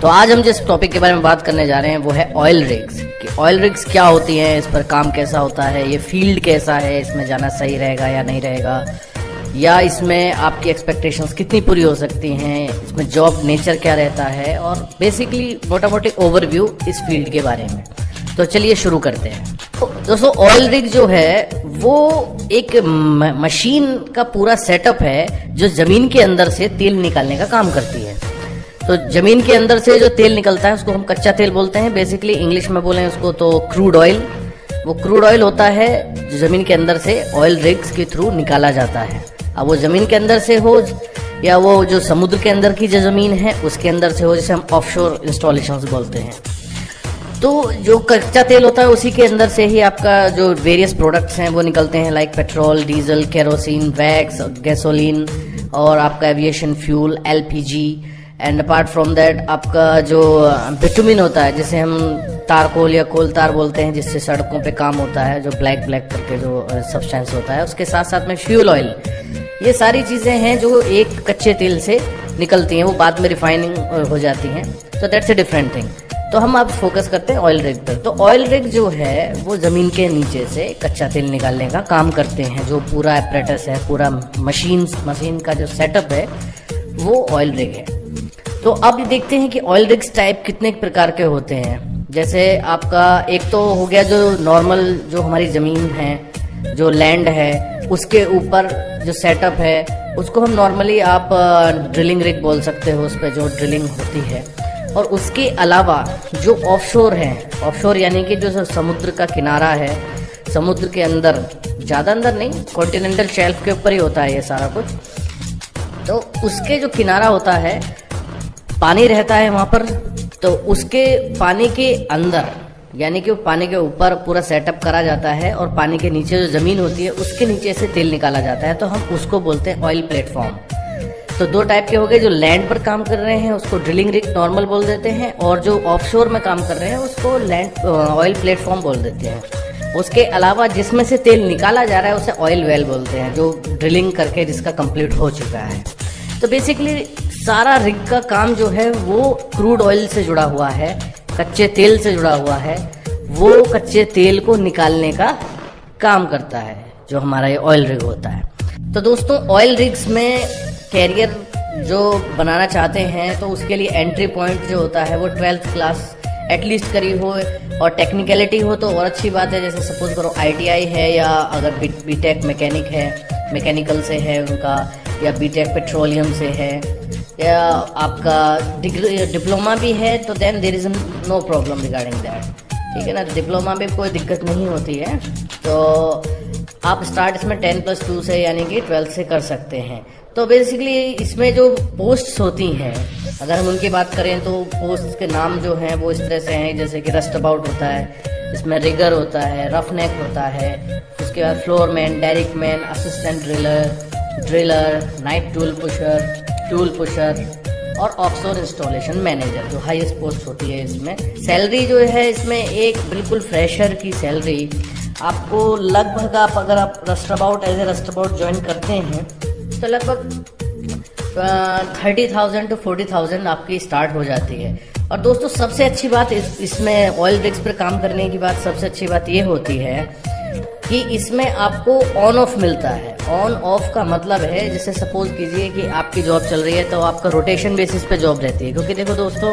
तो आज हम जिस टॉपिक के बारे में बात करने जा रहे हैं वो है ऑयल रिग्स। कि ऑयल रिग्स क्या होती हैं, इस पर काम कैसा होता है, ये फील्ड कैसा है, इसमें जाना सही रहेगा या नहीं रहेगा, या इसमें आपकी एक्सपेक्टेशंस कितनी पूरी हो सकती हैं, इसमें जॉब नेचर क्या रहता है, और बेसिकली मोटा मोटी ओवरव्यू इस फील्ड के बारे में। तो चलिए शुरू करते हैं। तो दोस्तों ऑयल रिग जो है वो एक मशीन का पूरा सेटअप है जो जमीन के अंदर से तेल निकालने का काम करती है। तो जमीन के अंदर से जो तेल निकलता है उसको हम कच्चा तेल बोलते हैं, बेसिकली इंग्लिश में बोलें उसको तो क्रूड ऑयल। वो क्रूड ऑयल होता है जो जमीन के अंदर से ऑयल रिग्स के थ्रू निकाला जाता है। अब वो जमीन के अंदर से हो या वो जो समुद्र के अंदर की जो जमीन है उसके अंदर से हो, जिसे हम ऑफशोर इंस्टॉलेशंस बोलते हैं। तो जो कच्चा तेल होता है उसी के अंदर से ही आपका जो वेरियस प्रोडक्ट्स हैं वो निकलते हैं, like petrol, diesel, kerosene, wax, gasoline और आपका aviation fuel, LPG. And apart from that आपका जो बिटुमिन होता है जिसे हम तारकोल या कोल तार बोलते हैं, जिससे सड़कों पे काम होता है, जो ब्लैक करके जो सब्सटेंस होता है, उसके साथ साथ में फ्यूल ऑयल। ये सारी चीजें हैं जो एक कच्चे तेल से निकलती हैं, वो बाद में रिफाइनिंग हो जाती हैं। तो दैट्स ए डिफरेंट थिंग। तो हम अब फोकस करते हैं ऑयल रिग पर। तो ऑयल रिग जो है वो जमीन के नीचे से कच्चा तेल निकालने का काम करते हैं। जो पूरा एपरेटस है, पूरा मशीन का जो सेटअप है वो ऑयल रिग है। तो अब देखते हैं कि ऑयल रिग्स टाइप कितने प्रकार के होते हैं। जैसे आपका एक तो हो गया जो नॉर्मल जो हमारी जमीन है, जो लैंड है, उसके ऊपर जो सेटअप है उसको हम नॉर्मली आप ड्रिलिंग रिग बोल सकते हो, उस पर जो ड्रिलिंग होती है। और उसके अलावा जो ऑफशोर है, ऑफशोर यानी कि जो समुद्र का किनारा है, समुद्र के अंदर, ज्यादा अंदर नहीं, कॉन्टिनेंटल शेल्फ के ऊपर ही होता है ये सारा कुछ। तो उसके जो किनारा होता है, पानी रहता है वहां पर, तो उसके पानी के अंदर यानी कि पानी के ऊपर पूरा सेटअप करा जाता है और पानी के नीचे जो जमीन होती है उसके नीचे से तेल निकाला जाता है। तो हम उसको बोलते हैं ऑयल प्लेटफॉर्म। तो दो टाइप के हो गए, जो लैंड पर काम कर रहे हैं उसको ड्रिलिंग रिग नॉर्मल बोल देते हैं, और जो ऑफशोर में काम कर रहे हैं उसको लैंड ऑयल प्लेटफॉर्म बोल देते हैं। उसके अलावा जिसमें से तेल निकाला जा रहा है उसे ऑयल वेल बोलते हैं, जो ड्रिलिंग करके जिसका कंप्लीट हो चुका है। तो बेसिकली सारा रिग का काम जो है वो क्रूड ऑयल से जुड़ा हुआ है, कच्चे तेल से जुड़ा हुआ है। वो कच्चे तेल को निकालने का काम करता है जो हमारा ये ऑयल रिग होता है। तो दोस्तों ऑयल रिग्स में कैरियर जो बनाना चाहते हैं तो उसके लिए एंट्री पॉइंट जो होता है वो 12th क्लास एटलीस्ट करी हो, और टेक्निकलिटी हो तो और अच्छी बात है। जैसे सपोज करो ITI है, या अगर बीटेक मैकेनिक है, मैकेनिकल से है उनका, या बीटेक पेट्रोलियम से है, या आपका डिप्लोमा भी है, तो then there is no problem regarding that. ठीक है ना, डिप्लोमा में कोई दिक्कत नहीं होती है। तो आप स्टार्ट इसमें 10+2 से यानी कि 12 से कर सकते हैं। तो बेसिकली इसमें जो पोस्ट्स होती हैं, अगर हम उनकी बात करें तो पोस्ट के नाम जो हैं वो इस तरह से हैं, जैसे कि रस्ट अबाउट होता है, इसमें रिगर होता है, रफ नेक होता है, उसके बाद floorman, derrickman, assistant driller, night tool pusher और ऑफशोर इंस्टॉलेशन मैनेजर, जो हाईएस्ट पोस्ट होती है। इसमें सैलरी जो है, इसमें एक बिल्कुल फ्रेशर की सैलरी आपको लगभग, आप अगर आप रस्टअबाउट एज ए रस्टअबाउट ज्वाइन करते हैं तो लगभग 30,000 to 40,000 आपकी स्टार्ट हो जाती है। और दोस्तों सबसे अच्छी बात इसमें ऑयल रिग्स पर काम करने की बात, सबसे अच्छी बात ये होती है कि इसमें आपको ऑन ऑफ मिलता है। ऑन ऑफ का मतलब है, जैसे सपोज कीजिए कि आपकी जॉब चल रही है तो आपका रोटेशन बेसिस पे जॉब रहती है। क्योंकि देखो दोस्तों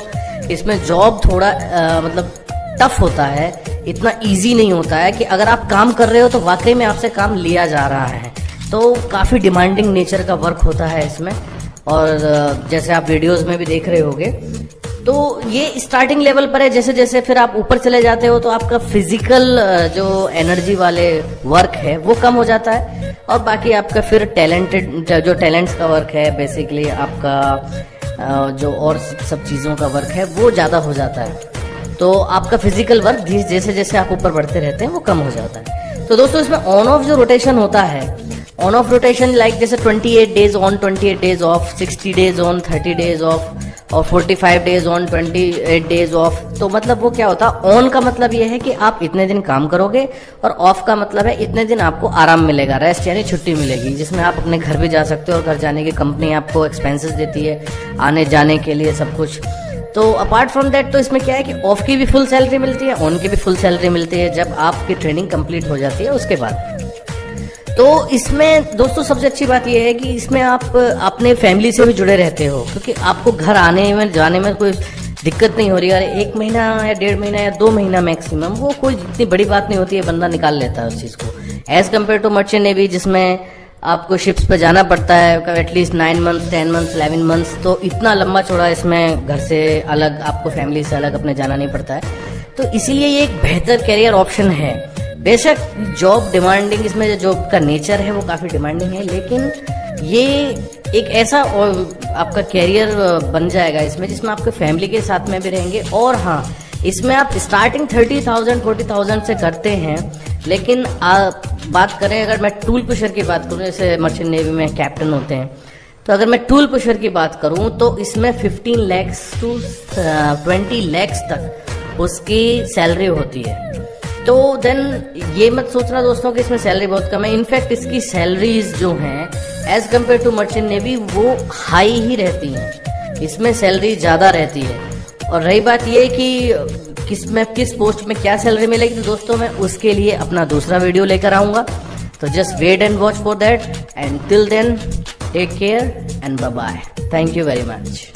इसमें जॉब थोड़ा मतलब टफ होता है, इतना इजी नहीं होता है कि अगर आप काम कर रहे हो तो वाकई में आपसे काम लिया जा रहा है। तो काफ़ी डिमांडिंग नेचर का वर्क होता है इसमें, और जैसे आप वीडियोस में भी देख रहे होगे। तो ये स्टार्टिंग लेवल पर है, जैसे जैसे फिर आप ऊपर चले जाते हो तो आपका फिजिकल जो एनर्जी वाले वर्क है वो कम हो जाता है, और बाकी आपका फिर जो टैलेंट्स का वर्क है, बेसिकली आपका जो और सब चीज़ों का वर्क है वो ज़्यादा हो जाता है। तो आपका फिजिकल वर्क जैसे जैसे आप ऊपर बढ़ते रहते हैं वो कम हो जाता है। तो दोस्तों इसमें ऑन ऑफ जो रोटेशन होता है, ऑन ऑफ रोटेशन लाइक जैसे 28 days on, 28 days of, 60 days on, 30 days of, और 45 डेज ऑन, 28 डेज ऑफ। तो मतलब वो क्या होता है, ऑन का मतलब ये है कि आप इतने दिन काम करोगे, और ऑफ का मतलब है इतने दिन आपको आराम मिलेगा, रेस्ट यानी छुट्टी मिलेगी, जिसमें आप अपने घर भी जा सकते हो, और घर जाने की कंपनी आपको एक्सपेंसेस देती है आने जाने के लिए सब कुछ। तो अपार्ट फ्रॉम दैट तो इसमें क्या है कि ऑफ की भी फुल सैलरी मिलती है, ऑन की भी फुल सैलरी मिलती है जब आपकी ट्रेनिंग कंप्लीट हो जाती है उसके बाद। तो इसमें दोस्तों सबसे अच्छी बात यह है कि इसमें आप अपने फैमिली से भी जुड़े रहते हो, क्योंकि आपको घर आने में जाने में कोई दिक्कत नहीं हो रही है। 1 महीना या 1.5 महीना या 2 महीना मैक्सिमम, वो कोई इतनी बड़ी बात नहीं होती है, बंदा निकाल लेता है उस चीज़ को, as compared to merchant navy जिसमें आपको शिप्स पे जाना पड़ता है एटलीस्ट 9 मंथ्स 10 मंथ्स 11 मंथ्स। तो इतना लंबा चौड़ा इसमें घर से अलग, आपको फैमिली से अलग अपने जाना नहीं पड़ता है। तो इसीलिए ये एक बेहतर करियर ऑप्शन है। बेशक जॉब डिमांडिंग, इसमें जो जॉब का नेचर है वो काफ़ी डिमांडिंग है, लेकिन ये एक ऐसा आपका कैरियर बन जाएगा इसमें जिसमें आपके फैमिली के साथ में भी रहेंगे। और हाँ, इसमें आप स्टार्टिंग 30,000 40,000 से करते हैं, लेकिन बात करें अगर मैं टूल पुशर की बात करूं, जैसे मर्चेंट नेवी में कैप्टन होते हैं, तो अगर मैं टूल पुशर की बात करूं तो इसमें 15 लाख to 20 लाख तक उसकी सैलरी होती है। तो देन ये मत सोचना दोस्तों कि इसमें सैलरी बहुत कम है। इनफैक्ट इसकी सैलरीज जो हैं as compared to merchant navy वो हाई ही रहती हैं, इसमें सैलरी ज़्यादा रहती है। और रही बात ये कि किस पोस्ट में क्या सैलरी मिलेगी, तो दोस्तों मैं उसके लिए अपना दूसरा वीडियो लेकर आऊँगा। तो just wait and watch for that, and till then take care and bye bye. Thank you very much.